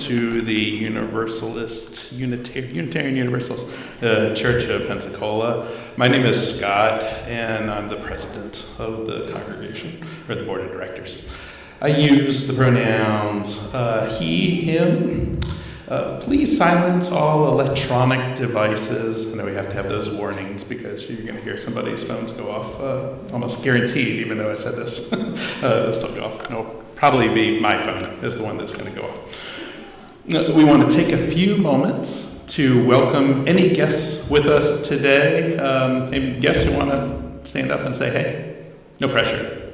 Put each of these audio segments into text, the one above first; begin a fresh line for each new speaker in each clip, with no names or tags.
to the Unitarian Universalist Church of Pensacola. My name is Scott, and I'm the president of the congregation, or the board of directors. I use the pronouns he, him. Please silence all electronic devices. I know we have to have those warnings because you're going to hear somebody's phones go off, almost guaranteed, even though I said this. They'll still go off. It'll probably be my phone is the one that's going to go off. We want to take a few moments to welcome any guests with us today. Any guests who want to stand up and say hey? No pressure.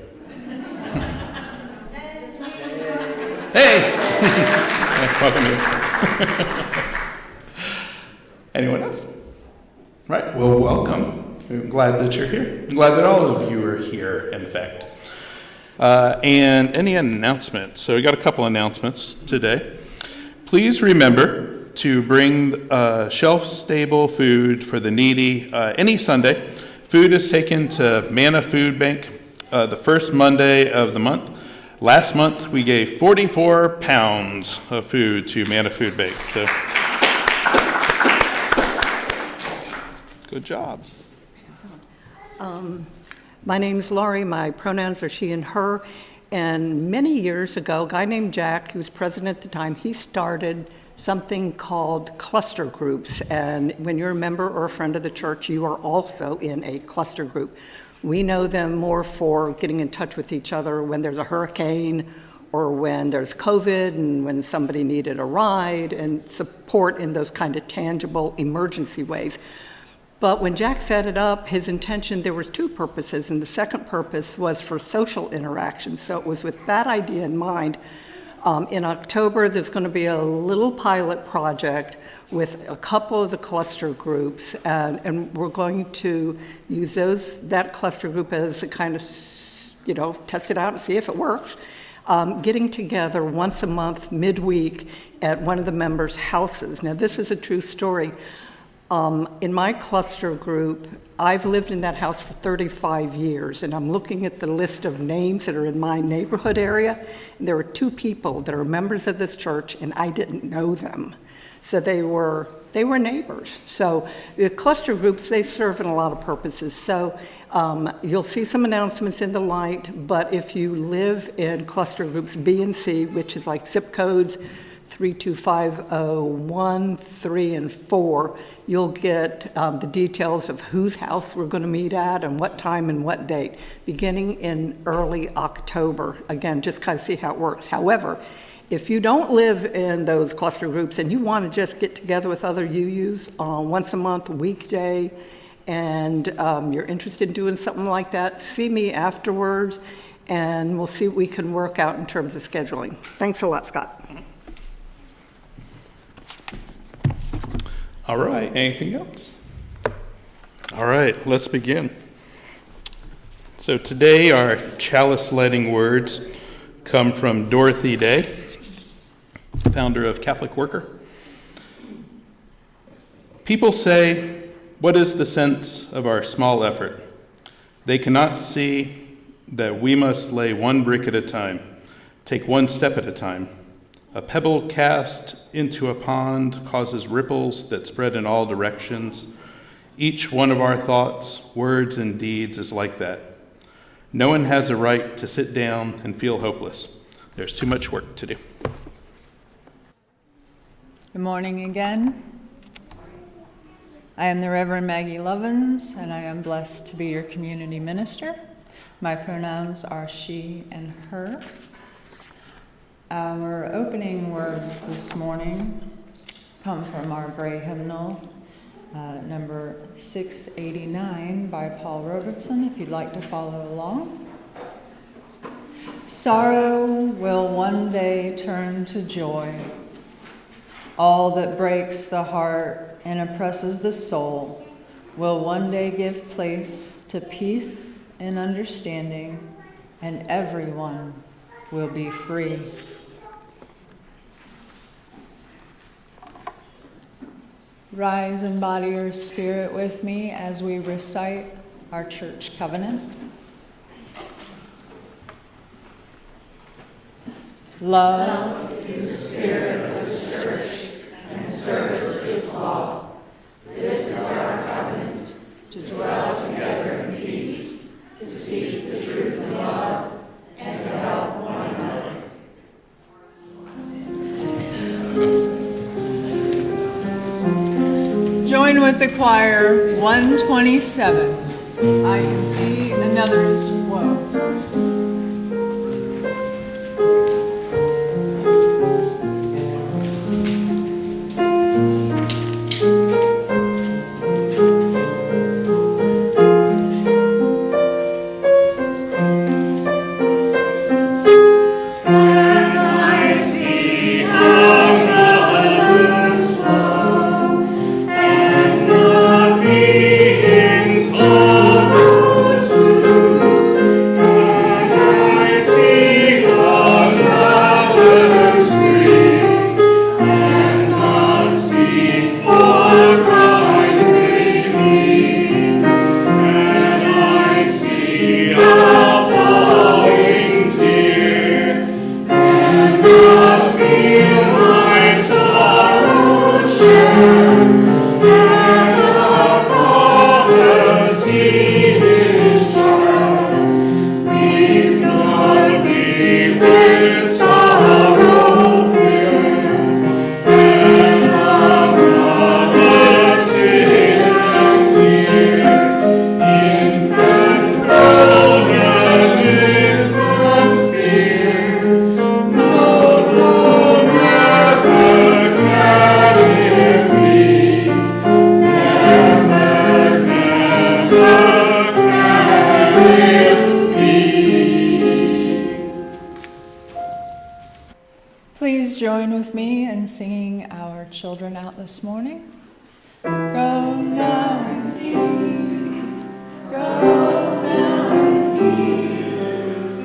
Hey! Welcome you. Anyone else? Right, well, welcome. I'm glad that you're here. I'm glad that all of you are here, in fact. And any announcements? So we got a couple announcements today. Please remember to bring shelf-stable food for the needy any Sunday. Food is taken to Manna Food Bank the first Monday of the month. Last month, we gave 44 pounds of food to Manna Food Bank. So, good job.
My name's Laurie. My pronouns are she and her. And many years ago, a guy named Jack, who was president at the time, he started something called cluster groups. And when you're a member or a friend of the church, you are also in a cluster group. We know them more for getting in touch with each other when there's a hurricane or when there's COVID and when somebody needed a ride and support in those kind of tangible emergency ways. But when Jack set it up, his intention, there were two purposes, and the second purpose was for social interaction. So it was with that idea in mind. In October, there's going to be a little pilot project with a couple of the cluster groups, and we're going to use that cluster group as a kind of, test it out and see if it works. Getting together once a month, midweek, at one of the members' houses. Now, this is a true story. In my cluster group, I've lived in that house for 35 years, and I'm looking at the list of names that are in my neighborhood area. And there are two people that are members of this church, and I didn't know them. So they were neighbors. So the cluster groups, they serve in a lot of purposes. So you'll see some announcements in the light, but if you live in cluster groups B and C, which is like zip codes 32501, 3, and 4, you'll get the details of whose house we're going to meet at and what time and what date, beginning in early October. Again, just kind of see how it works. However, if you don't live in those cluster groups and you want to just get together with other UUs once a month, weekday, and you're interested in doing something like that, see me afterwards, and we'll see what we can work out in terms of scheduling. Thanks a lot, Scott.
All right, anything else? All right, let's begin. So today our chalice lighting words come from Dorothy Day, founder of Catholic Worker. People say, what is the sense of our small effort? They cannot see that we must lay one brick at a time, take one step at a time. A pebble cast into a pond causes ripples that spread in all directions. Each one of our thoughts, words, and deeds is like that. No one has a right to sit down and feel hopeless. There's too much work to do.
Good morning again. I am the Reverend Maggie Lovins, and I am blessed to be your community minister. My pronouns are she and her. Our opening words this morning come from our gray hymnal, number 689 by Paul Robertson, if you'd like to follow along. Sorrow will one day turn to joy. All that breaks the heart and oppresses the soul will one day give place to peace and understanding, and everyone will be free. Rise and body your spirit with me as we recite our church covenant. Love is the spirit of Join with the choir 127. I can see another's woe. Please join with me in singing our children out this morning. Go now in peace. Go now in peace.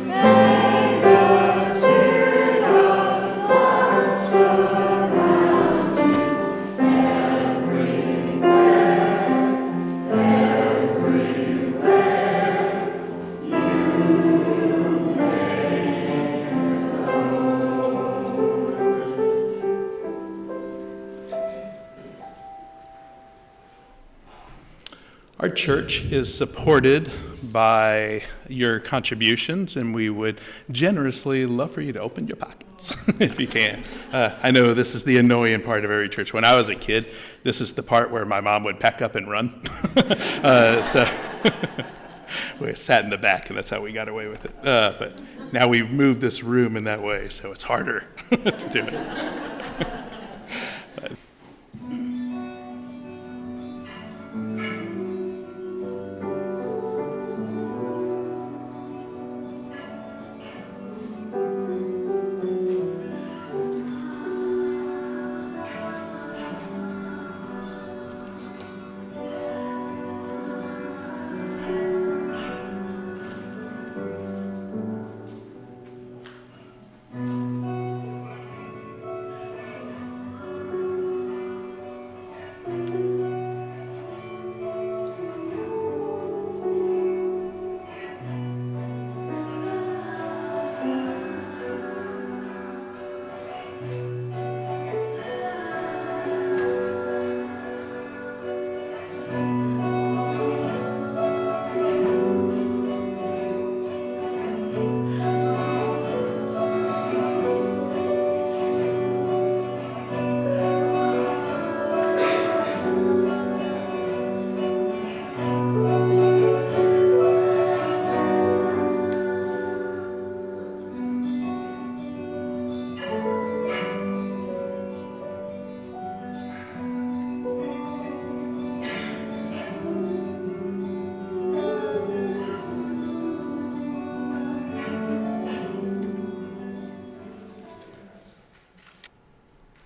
May the Spirit of love surround you
Our church is supported by your contributions, and we would generously love for you to open your pockets if you can. I know this is the annoying part of every church. When I was a kid, this is the part where my mom would pack up and run. So we sat in the back, and that's how we got away with it. But now we've moved this room in that way, so it's harder to do it.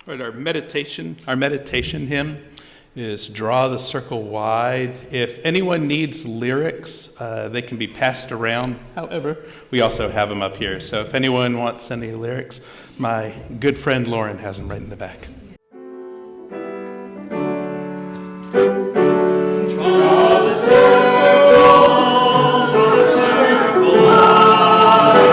Right, our meditation hymn is Draw the Circle Wide. If anyone needs lyrics, they can be passed around. However, we also have them up here. So if anyone wants any lyrics, my good friend Lauren has them right in the back.
Draw the circle wide.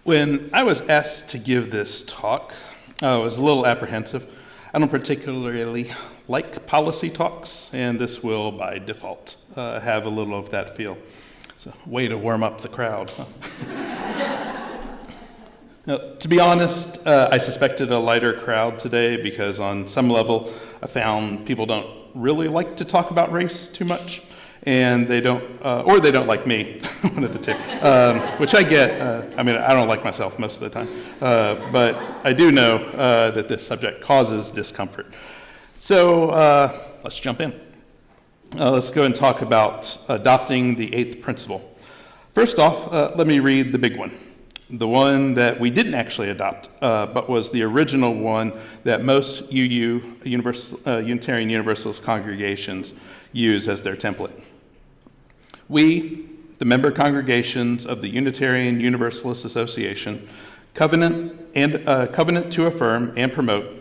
When I was asked to give this talk, I was a little apprehensive. I don't particularly like policy talks, and this will, by default, have a little of that feel. It's a way to warm up the crowd. Huh? Now, to be honest, I suspected a lighter crowd today because on some level I found people don't really like to talk about race too much, and they don't like me, one of the two, which I get. I don't like myself most of the time, but I do know that this subject causes discomfort. So let's jump in. Let's go and talk about adopting the 8th principle. First off, let me read the big one. The one that we didn't actually adopt, but was the original one that most Unitarian Universalist congregations use as their template. We, the member congregations of the Unitarian Universalist Association, covenant to affirm and promote,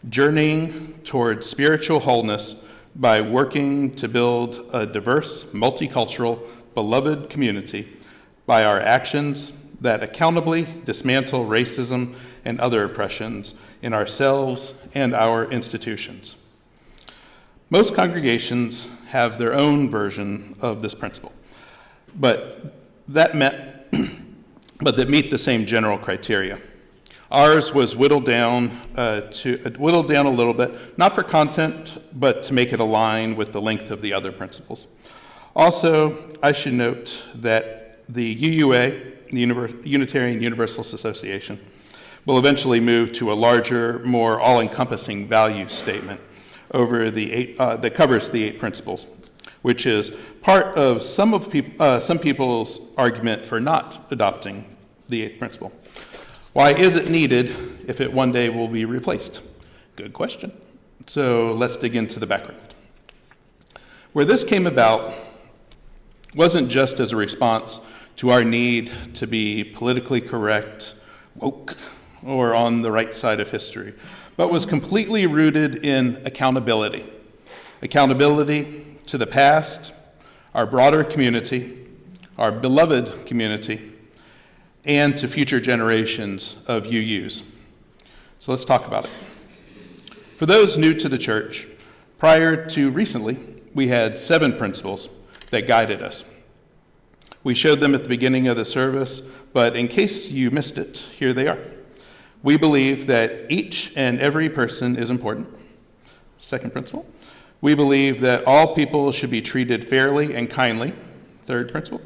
journeying toward spiritual wholeness by working to build a diverse, multicultural, beloved community by our actions that accountably dismantle racism and other oppressions in ourselves and our institutions. Most congregations have their own version of this principle, but that meet the same general criteria. Ours was whittled down a little bit, not for content, but to make it align with the length of the other principles. Also, I should note that the UUA, the Unitarian Universalist Association, will eventually move to a larger, more all-encompassing value statement over that covers the 8 principles, which is part of some people's argument for not adopting the 8th principle. Why is it needed if it one day will be replaced? Good question. So let's dig into the background. Where this came about wasn't just as a response to our need to be politically correct, woke, or on the right side of history, but was completely rooted in accountability. Accountability to the past, our broader community, our beloved community, and to future generations of UUs. So let's talk about it. For those new to the church, prior to recently, we had 7 principles that guided us. We showed them at the beginning of the service, but in case you missed it, here they are. We believe that each and every person is important. Second principle. We believe that all people should be treated fairly and kindly. Third principle.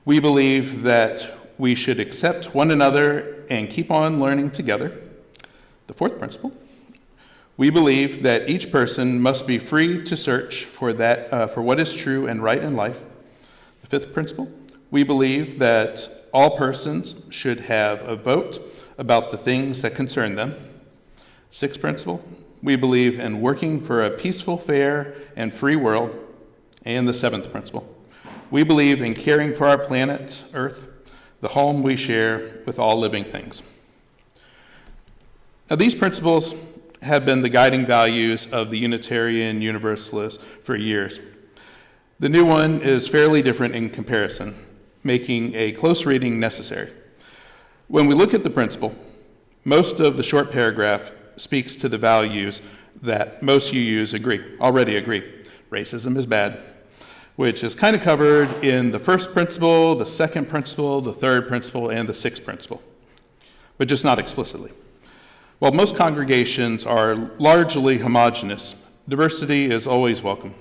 We believe that we should accept one another and keep on learning together. The fourth principle. We believe that each person must be free to search for what is true and right in life. The fifth principle. We believe that all persons should have a vote about the things that concern them. Sixth principle. We believe in working for a peaceful, fair, and free world. And the seventh principle. We believe in caring for our planet, Earth, the home we share with all living things. Now, these principles have been the guiding values of the Unitarian Universalists for years. The new one is fairly different in comparison, making a close reading necessary. When we look at the principle, most of the short paragraph speaks to the values that most UUs already agree. Racism is bad, which is kind of covered in the first principle, the second principle, the third principle, and the sixth principle, but just not explicitly. While most congregations are largely homogeneous, diversity is always welcome.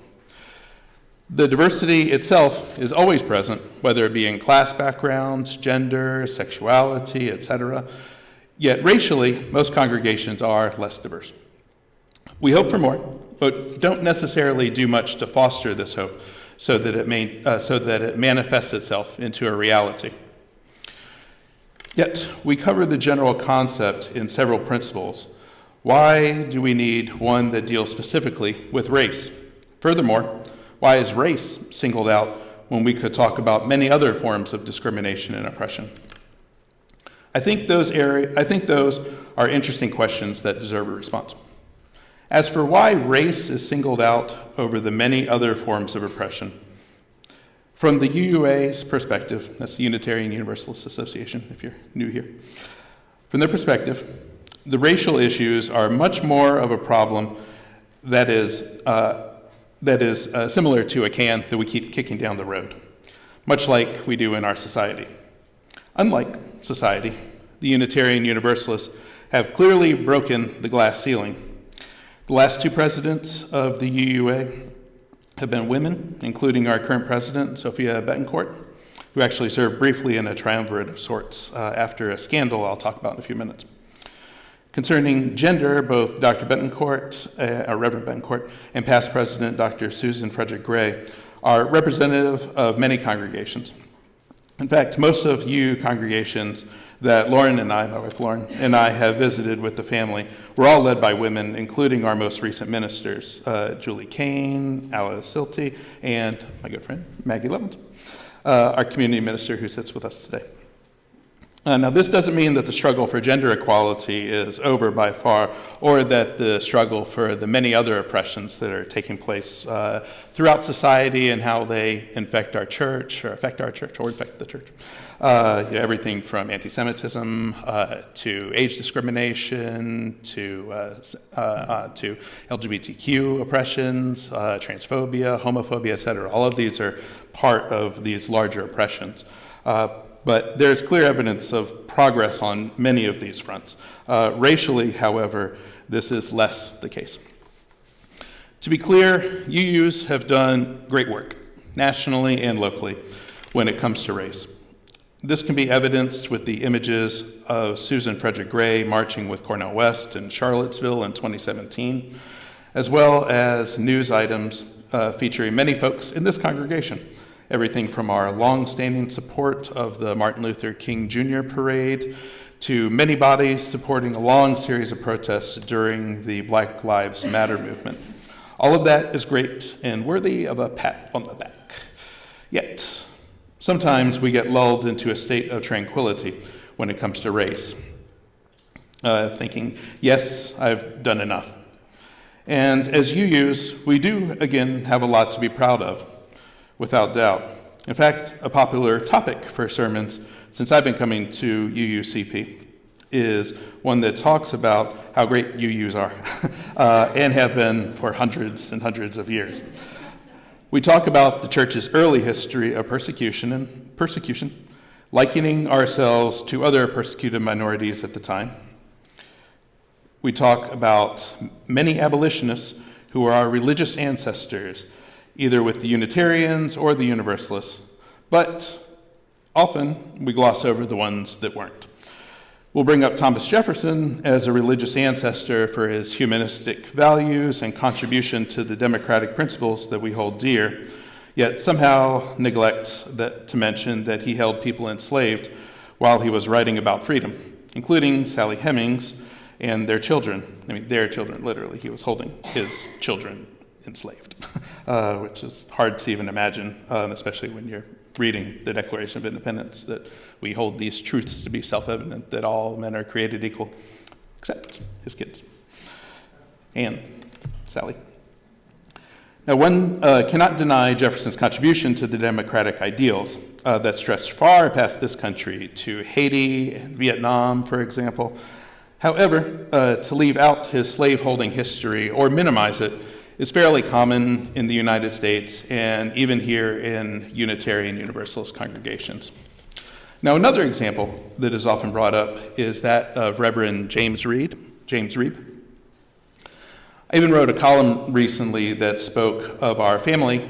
The diversity itself is always present, whether it be in class backgrounds, gender, sexuality, etc. Yet racially, most congregations are less diverse. We hope for more, but don't necessarily do much to foster this hope so that it manifests itself into a reality. Yet, we cover the general concept in several principles. Why do we need one that deals specifically with race? Furthermore, why is race singled out when we could talk about many other forms of discrimination and oppression? I think those are interesting questions that deserve a response. As for why race is singled out over the many other forms of oppression, From the UUA's perspective, that's the Unitarian Universalist Association, if you're new here. From their perspective, the racial issues are much more of a problem that is similar to a can that we keep kicking down the road, much like we do in our society. Unlike society, the Unitarian Universalists have clearly broken the glass ceiling. The last two presidents of the UUA have been women, including our current president, Sophia Betancourt, who actually served briefly in a triumvirate of sorts after a scandal I'll talk about in a few minutes. Concerning gender, both Dr. Betancourt, Reverend Betancourt, and past president Dr. Susan Frederick Gray are representative of many congregations. In fact, most of UU congregations that Lauren and I, my wife Lauren, and I have visited with the family were all led by women, including our most recent ministers, Julie Kane, Alice Silty, and my good friend, Maggie Levins, our community minister who sits with us today. Now, this doesn't mean that the struggle for gender equality is over by far, or that the struggle for the many other oppressions that are taking place throughout society and how they affect our church, or infect the church. Everything from anti-Semitism to age discrimination to LGBTQ oppressions, transphobia, homophobia, etc. All of these are part of these larger oppressions. But there's clear evidence of progress on many of these fronts. Racially, however, this is less the case. To be clear, UUs have done great work, nationally and locally, when it comes to race. This can be evidenced with the images of Susan Frederick Gray marching with Cornel West in Charlottesville in 2017, as well as news items featuring many folks in this congregation. Everything from our long-standing support of the Martin Luther King Jr. parade to many bodies supporting a long series of protests during the Black Lives Matter movement. All of that is great and worthy of a pat on the back. Yet, sometimes we get lulled into a state of tranquility when it comes to race, thinking, yes, I've done enough. And as UUs, we do, again, have a lot to be proud of. Without doubt. In fact, a popular topic for sermons since I've been coming to UUCP is one that talks about how great UUs are and have been for hundreds and hundreds of years. We talk about the church's early history of persecution, likening ourselves to other persecuted minorities at the time. We talk about many abolitionists who are our religious ancestors, either with the Unitarians or the Universalists, but often we gloss over the ones that weren't. We'll bring up Thomas Jefferson as a religious ancestor for his humanistic values and contribution to the democratic principles that we hold dear, yet somehow neglect to mention that he held people enslaved while he was writing about freedom, including Sally Hemings and their children. I mean, their children, literally. He was holding his children enslaved, which is hard to even imagine, especially when you're reading the Declaration of Independence, that we hold these truths to be self-evident, that all men are created equal, except his kids, and Sally. Now, one cannot deny Jefferson's contribution to the democratic ideals that stretched far past this country to Haiti and Vietnam, for example. However, to leave out his slaveholding history or minimize it is fairly common in the United States and even here in Unitarian Universalist congregations. Now, another example that is often brought up is that of Reverend James Reeb. I even wrote a column recently that spoke of our family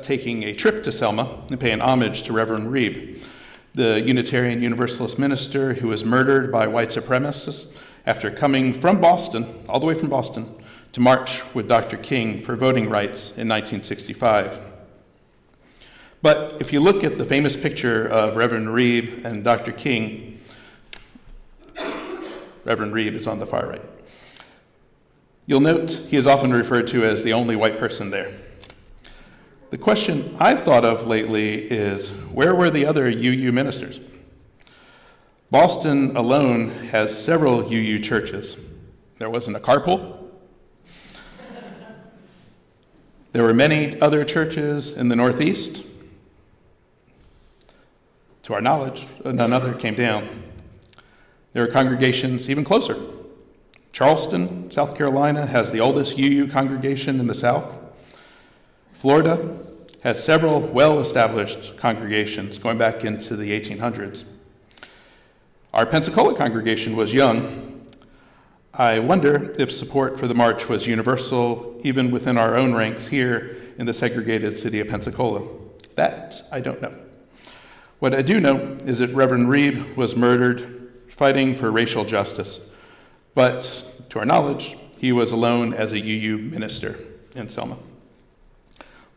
taking a trip to Selma and paying homage to Reverend Reeb, the Unitarian Universalist minister who was murdered by white supremacists after coming from Boston, all the way from Boston, to march with Dr. King for voting rights in 1965. But if you look at the famous picture of Reverend Reeb and Dr. King, Reverend Reeb is on the far right. You'll note he is often referred to as the only white person there. The question I've thought of lately is, where were the other UU ministers? Boston alone has several UU churches. There wasn't a carpool. There were many other churches in the Northeast, To our knowledge, another came down. There are congregations even closer. Charleston, South Carolina, has the oldest UU congregation in the South. Florida has several well-established congregations going back into the 1800s. Our Pensacola congregation was young. I wonder if support for the march was universal, even within our own ranks here in the segregated city of Pensacola. That I don't know. What I do know is that Reverend Reeb was murdered fighting for racial justice, but to our knowledge, he was alone as a UU minister in Selma.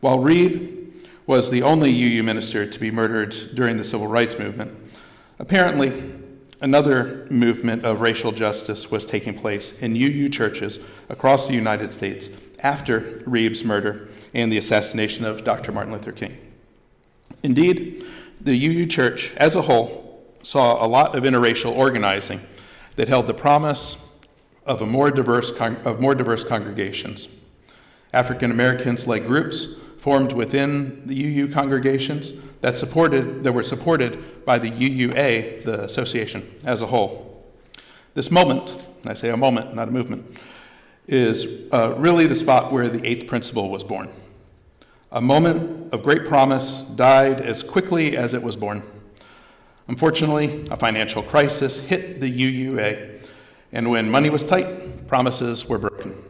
While Reeb was the only UU minister to be murdered during the Civil Rights Movement, apparently another movement of racial justice was taking place in UU churches across the United States after Reeb's murder and the assassination of Dr. Martin Luther King. Indeed, the UU Church as a whole saw a lot of interracial organizing that held the promise of more diverse congregations. African Americans led groups formed within the UU congregations that were supported by the UUA, the association, as a whole. This moment, and I say a moment, not a movement, is really the spot where the eighth principle was born. A moment of great promise died as quickly as it was born. Unfortunately, a financial crisis hit the UUA, and when money was tight, promises were broken.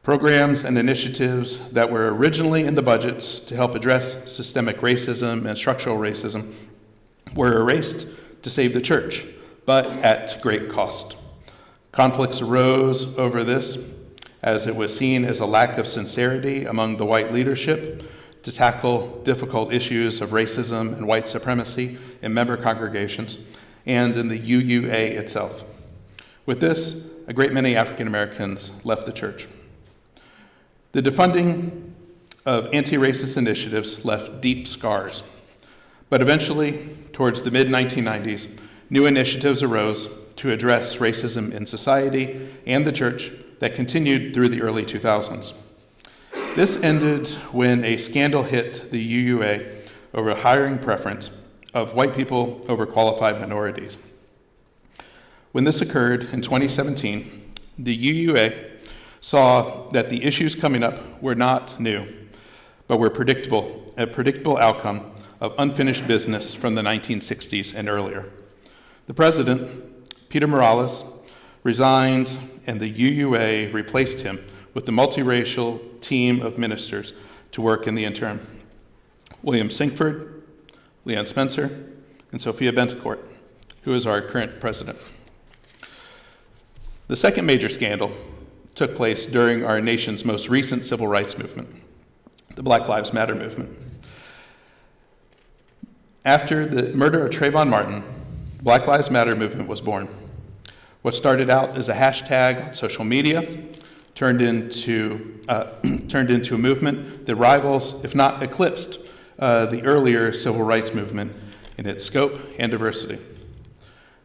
Programs and initiatives that were originally in the budgets to help address systemic racism and structural racism were erased to save the church, but at great cost. Conflicts arose over this, as it was seen as a lack of sincerity among the white leadership to tackle difficult issues of racism and white supremacy in member congregations and in the UUA itself. With this, a great many African Americans left the church. The defunding of anti-racist initiatives left deep scars, but eventually, towards the mid-1990s, new initiatives arose to address racism in society and the church that continued through the early 2000s. This ended when a scandal hit the UUA over a hiring preference of white people over qualified minorities. When this occurred in 2017, the UUA saw that the issues coming up were not new, but were a predictable outcome of unfinished business from the 1960s and earlier. The president, Peter Morales, resigned, and the UUA replaced him with a multiracial team of ministers to work in the interim. William Sinkford, Leon Spencer, and Sophia Bentecourt, who is our current president. The second major scandal took place during our nation's most recent civil rights movement, the Black Lives Matter movement. After the murder of Trayvon Martin, the Black Lives Matter movement was born. What started out as a hashtag on social media turned into a movement that rivals, if not eclipsed, the earlier civil rights movement in its scope and diversity.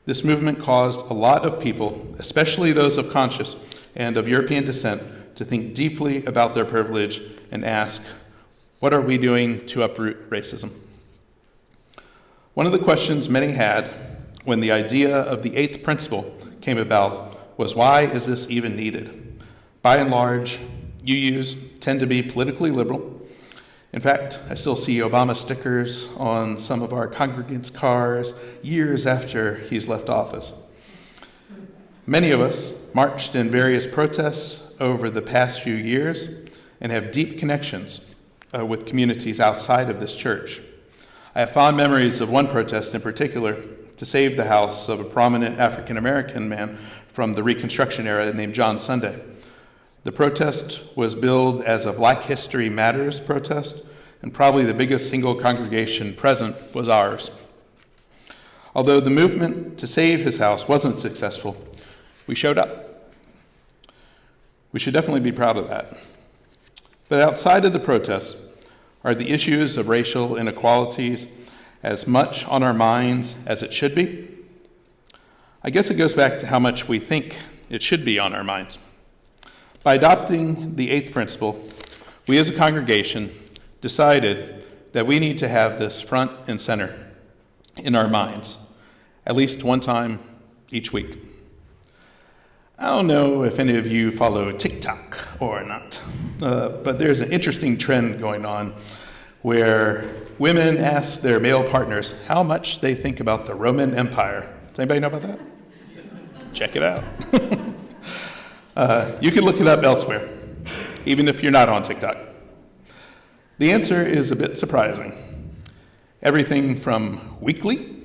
This movement caused a lot of people, especially those of conscious and of European descent, to think deeply about their privilege and ask, what are we doing to uproot racism? One of the questions many had when the idea of the eighth principle came about was, why is this even needed? By and large, UUs tend to be politically liberal. In fact, I still see Obama stickers on some of our congregants' cars years after he's left office. Many of us marched in various protests over the past few years and have deep connections with communities outside of this church. I have fond memories of one protest in particular to save the house of a prominent African American man from the Reconstruction era named John Sunday. The protest was billed as a Black History Matters protest, and probably the biggest single congregation present was ours. Although the movement to save his house wasn't successful, we showed up. We should definitely be proud of that. But outside of the protests are the issues of racial inequalities as much on our minds as it should be? I guess it goes back to how much we think it should be on our minds. By adopting the eighth principle, we as a congregation decided that we need to have this front and center. in our minds, at least one time each week. I don't know if any of you follow TikTok or not, but there's an interesting trend going on where women ask their male partners how much they think about the Roman Empire. Does anybody know about that? Check it out. You can look it up elsewhere, even if you're not on TikTok. The answer is a bit surprising. Everything from weekly,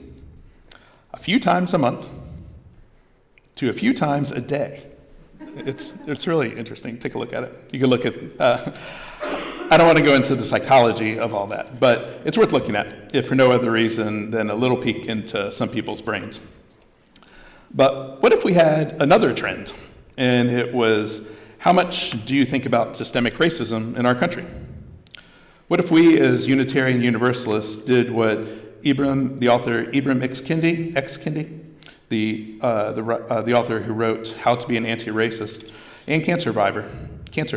a few times a month, to a few times a day. It's really interesting. Take a look at it. You can look at, I don't want to go into the psychology of all that, but it's worth looking at, if for no other reason than a little peek into some people's brains. But what if we had another trend, and it was, how much do you think about systemic racism in our country? What if we, as Unitarian Universalists, did what the author Ibram X. Kendi, the author who wrote How to Be an Anti-Racist and cancer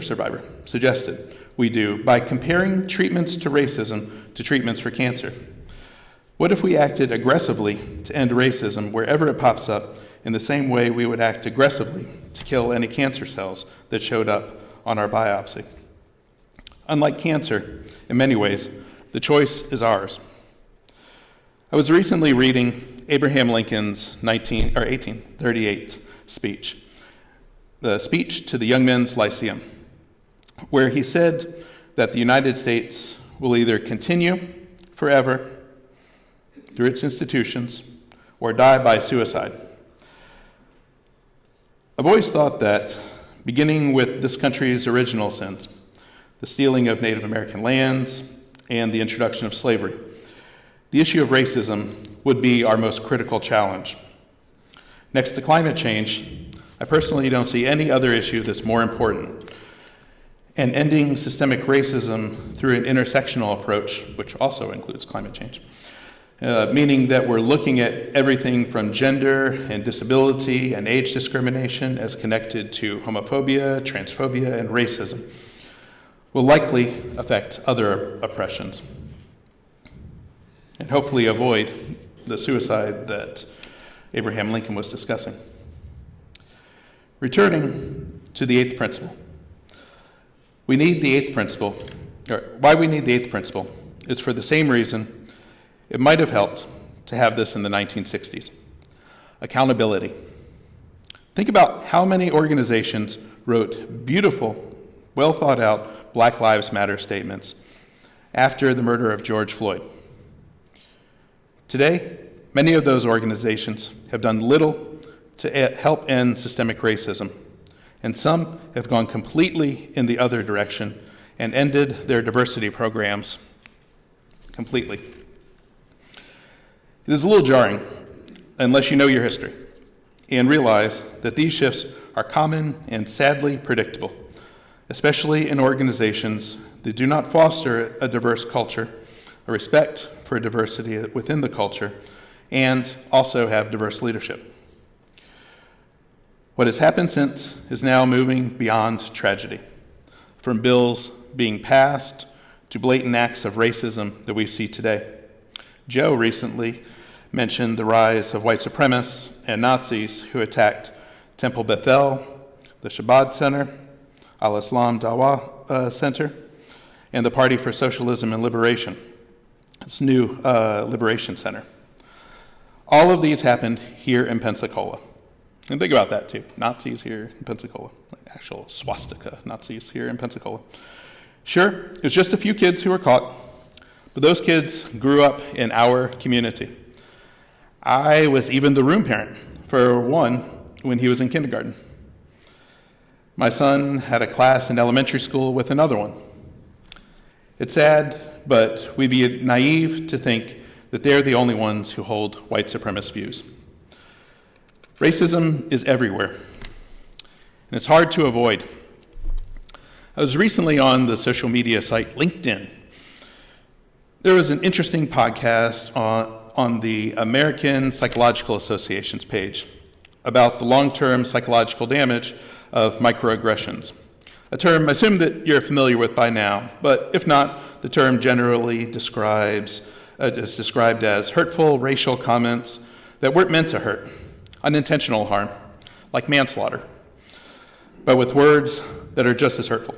survivor, suggested we do by comparing treatments to racism to treatments for cancer? What if we acted aggressively to end racism wherever it pops up in the same way we would act aggressively to kill any cancer cells that showed up on our biopsy? Unlike cancer, in many ways, the choice is ours. I was recently reading Abraham Lincoln's 1838 speech, the speech to the Young Men's Lyceum, where he said that the United States will either continue forever through its institutions or die by suicide. I've always thought that, beginning with this country's original sins, the stealing of Native American lands and the introduction of slavery, the issue of racism would be our most critical challenge. Next to climate change, I personally don't see any other issue that's more important. And ending systemic racism through an intersectional approach, which also includes climate change, meaning that we're looking at everything from gender and disability and age discrimination as connected to homophobia, transphobia, and racism, will likely affect other oppressions and hopefully avoid the suicide that Abraham Lincoln was discussing. Returning to the eighth principle. Why we need the eighth principle is for the same reason it might have helped to have this in the 1960s. Accountability. Think about how many organizations wrote beautiful, well thought out Black Lives Matter statements after the murder of George Floyd. Today, many of those organizations have done little to help end systemic racism, and some have gone completely in the other direction and ended their diversity programs completely. It is a little jarring, unless you know your history, and realize that these shifts are common and sadly predictable, especially in organizations that do not foster a diverse culture, a respect for diversity within the culture, and also have diverse leadership. What has happened since is now moving beyond tragedy, from bills being passed to blatant acts of racism that we see today. Joe recently mentioned the rise of white supremacists and Nazis who attacked Temple Bethel, the Shabbat Center, Al-Islam Dawa Center, and the Party for Socialism and Liberation, its new Liberation Center. All of these happened here in Pensacola. And think about that too, Nazis here in Pensacola, like actual swastika Nazis here in Pensacola. Sure, it was just a few kids who were caught, but those kids grew up in our community. I was even the room parent for one when he was in kindergarten. My son had a class in elementary school with another one. It's sad, but we'd be naive to think that they're the only ones who hold white supremacist views. Racism is everywhere, and it's hard to avoid. I was recently on the social media site LinkedIn. There was an interesting podcast on the American Psychological Association's page about the long-term psychological damage of microaggressions, a term I assume that you're familiar with by now, but if not, the term generally describes is described as hurtful racial comments that weren't meant to hurt, unintentional harm, like manslaughter, but with words that are just as hurtful.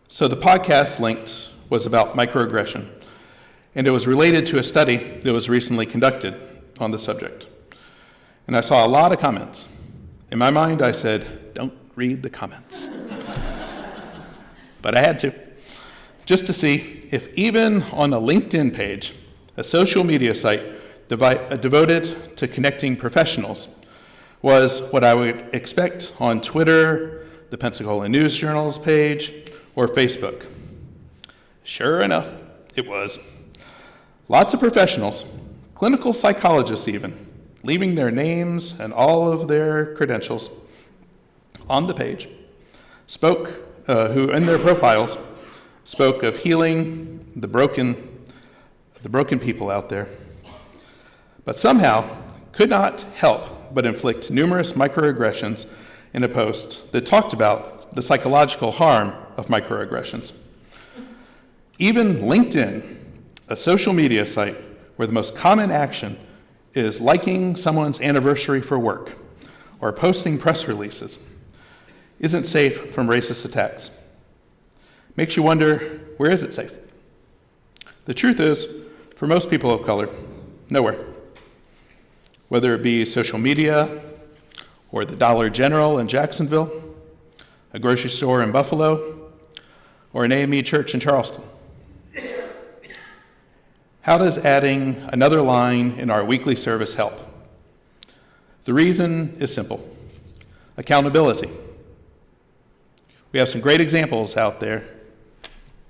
So the podcast linked was about microaggression, and it was related to a study that was recently conducted on the subject. And I saw a lot of comments. In my mind, I said, don't read the comments. But I had to, just to see if even on a LinkedIn page, a social media site devoted to connecting professionals, was what I would expect on Twitter, the Pensacola News Journal's page, or Facebook. Sure enough, it was. Lots of professionals, clinical psychologists even, leaving their names and all of their credentials on the page, who in their profiles spoke of healing the broken people out there, but somehow could not help but inflict numerous microaggressions in a post that talked about the psychological harm of microaggressions. Even LinkedIn, a social media site where the most common action is liking someone's anniversary for work or posting press releases, isn't safe from racist attacks. Makes you wonder, where is it safe? The truth is, for most people of color, nowhere. Whether it be social media, or the Dollar General in Jacksonville, a grocery store in Buffalo, or an AME church in Charleston. How does adding another line in our weekly service help? The reason is simple: accountability. We have some great examples out there.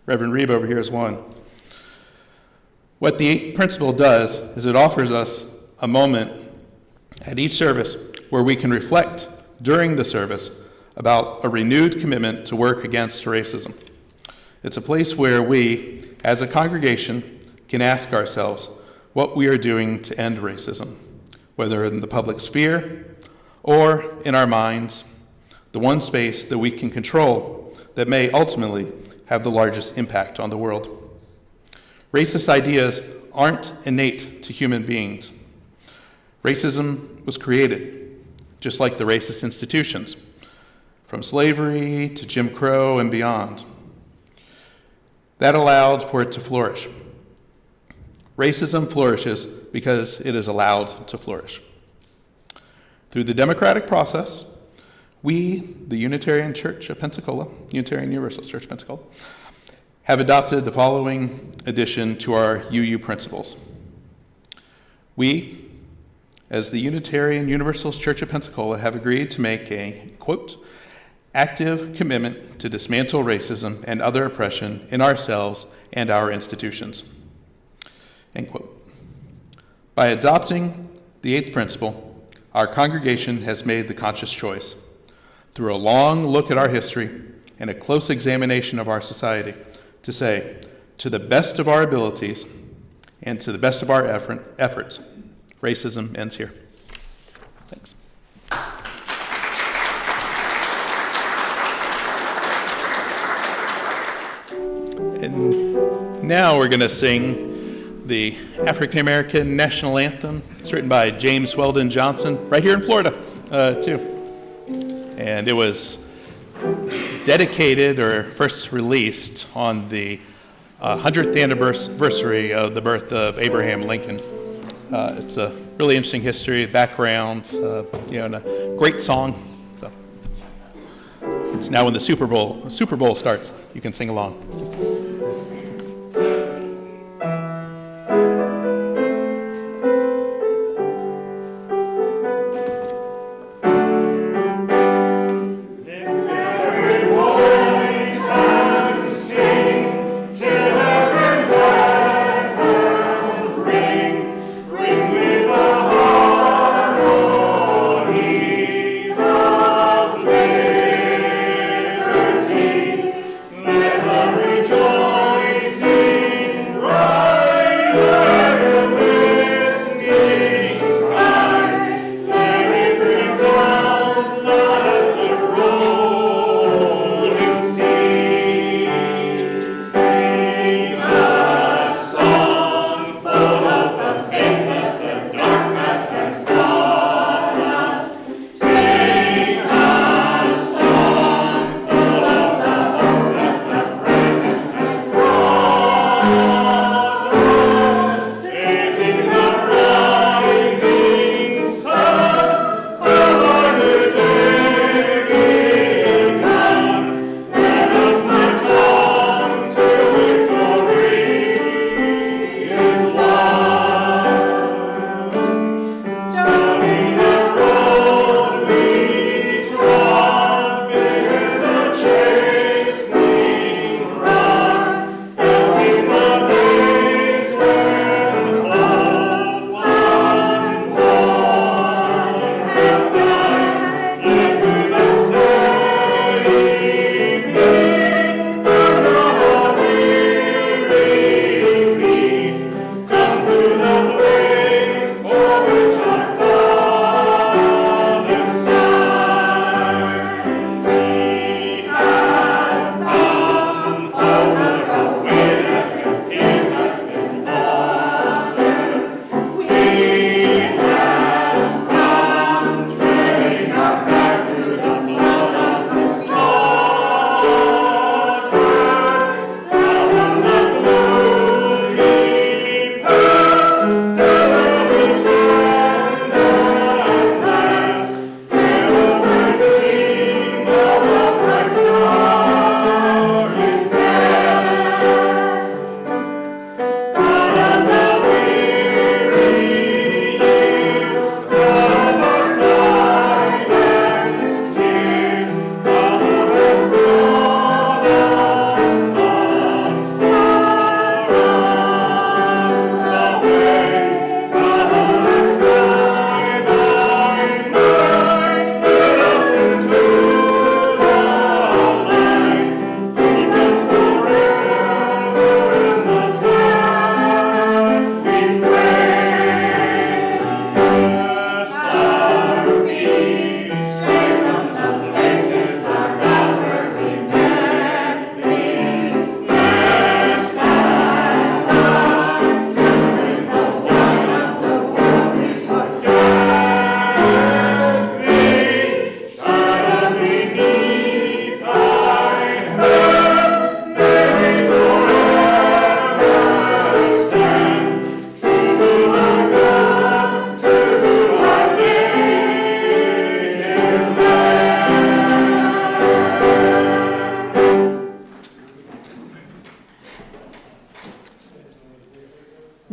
Reverend Reeb over here is one. What the 8th principle does is it offers us a moment at each service where we can reflect during the service about a renewed commitment to work against racism. It's a place where we, as a congregation, can ask ourselves what we are doing to end racism, whether in the public sphere or in our minds, the one space that we can control that may ultimately have the largest impact on the world. Racist ideas aren't innate to human beings. Racism was created, just like the racist institutions, from slavery to Jim Crow and beyond. That allowed for it to flourish. Racism flourishes because it is allowed to flourish. Through the democratic process, we, the Unitarian Church of Pensacola, Unitarian Universalist Church of Pensacola, have adopted the following addition to our UU principles. We, as the Unitarian Universalist Church of Pensacola, have agreed to make a, quote, active commitment to dismantle racism and other oppression in ourselves and our institutions, end quote. By adopting the 8th principle, our congregation has made the conscious choice, through a long look at our history and a close examination of our society, to say, to the best of our abilities and to the best of our efforts, racism ends here. Thanks. And now we're going to sing the African American National Anthem. It's written by James Weldon Johnson, right here in Florida, too. And it was dedicated or first released on the 100th anniversary of the birth of Abraham Lincoln. It's a really interesting history, background, and a great song. So it's now when the Super Bowl starts, you can sing along.
Rejoice.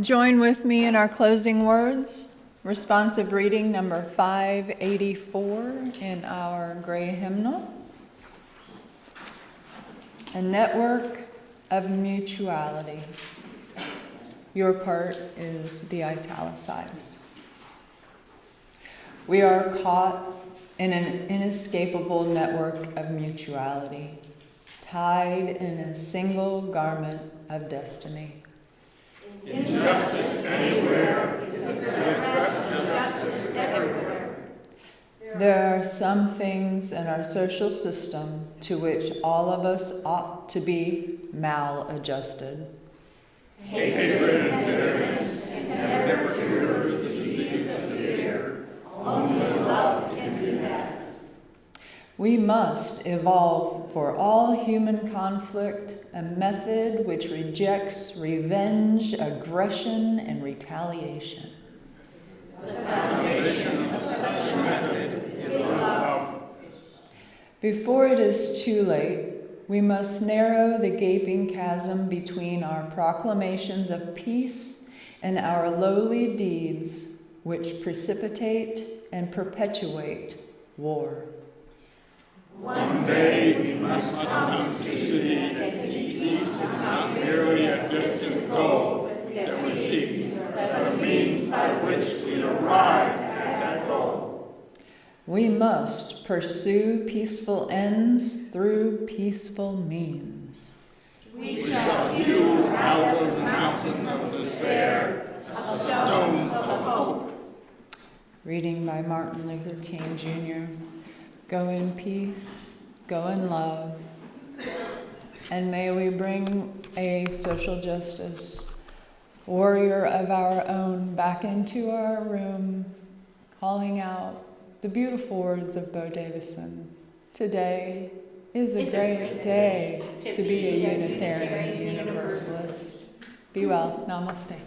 join with me in our closing words. Responsive reading number 584 in our gray hymnal. A network of mutuality. Your part is the italicized. We are caught in an inescapable network of mutuality, tied in a single garment of destiny.
Injustice anywhere is a threat to justice everywhere.
There are some things in our social system to which all of us ought to be maladjusted.
Hatred and bitterness can never cure the disease of fear. Only love can do that.
We must evolve for all human conflict a method which rejects revenge, aggression, and retaliation.
The foundation of such a method is love.
Before it is too late, we must narrow the gaping chasm between our proclamations of peace and our lowly deeds, which precipitate and perpetuate war.
One day we must come to see that peace is not merely a distant goal that we seek, but a means by which we arrive at that goal.
We must pursue peaceful ends through peaceful means.
We shall hew out of the mountain of despair a stone of hope.
Reading by Martin Luther King Jr. Go in peace, go in love, and may we bring a social justice warrior of our own back into our room, calling out the beautiful words of Bo Davison. Today is a great day to be a Unitarian Universalist. Be well. Namaste.